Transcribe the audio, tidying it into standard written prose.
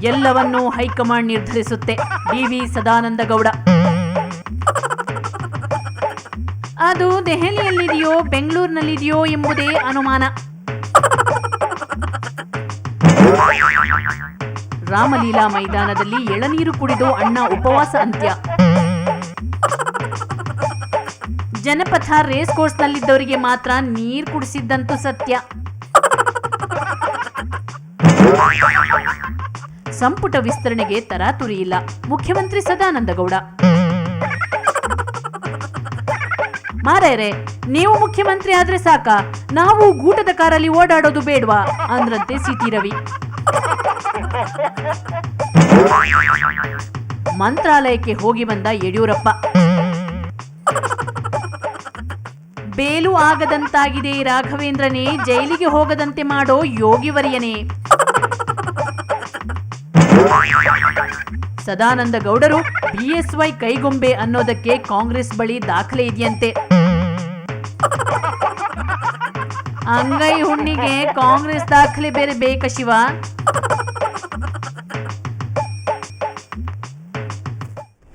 ಎಲ್ಲವನ್ನೂ high command ನಿರ್ಧರಿಸುತ್ತೆ. DV. Sadananda Gowda. ಅದು ದೆಹಲಿಯಲ್ಲಿದೆಯೋ ಬೆಂಗಳೂರಿನಲ್ಲಿದೆಯೋ ಎಂಬುದೇ ಅನುಮಾನ. ರಾಮಲೀಲಾ ಮೈದಾನದಲ್ಲಿ ಎಳನೀರು ಕುಡಿದು ಅಣ್ಣ ಉಪವಾಸ ಅಂತ್ಯ. ಜನಪಥ ರೇಸ್ ಕೋರ್ಸ್ನಲ್ಲಿದ್ದವರಿಗೆ ಮಾತ್ರ ನೀರು ಕುಡಿಸಿದ್ದಂತೂ ಸತ್ಯ. ಸಂಪುಟ ವಿಸ್ತರಣೆಗೆ ತರಾತುರಿ ಇಲ್ಲ. ಮುಖ್ಯಮಂತ್ರಿ ಸದಾನಂದ ಗೌಡ. ಮಾರೇರೆ, ನೀವು ಮುಖ್ಯಮಂತ್ರಿ ಆದ್ರೆ ಸಾಕ, ನಾವು ಗೂಟದ ಕಾರಲ್ಲಿ ಓಡಾಡೋದು ಬೇಡ್ವಾ ಅಂದ್ರಂತೆ ಸಿಟಿ ರವಿ. ಮಂತ್ರಾಲಯಕ್ಕೆ ಹೋಗಿ ಬಂದ ಯಡಿಯೂರಪ್ಪ. ಬೇಲು ಆಗದಂತಾಗಿದೆ ರಾಘವೇಂದ್ರನೇ, ಜೈಲಿಗೆ ಹೋಗದಂತೆ ಮಾಡೋ ಯೋಗಿವರ್ಯನೇ. ಸದಾನಂದ ಗೌಡರು ಬಿಎಸ್ವೈ ಕೈಗೊಂಬೆ ಅನ್ನೋದಕ್ಕೆ ಕಾಂಗ್ರೆಸ್ ಬಳಿ ದಾಖಲೆ ಇದೆಯಂತೆ. ಅಂಗೈ ಹುಣ್ಣಿಗೆ ಕಾಂಗ್ರೆಸ್ ದಾಖಲೆ ಬೇರೆ ಬೇಕ ಶಿವ.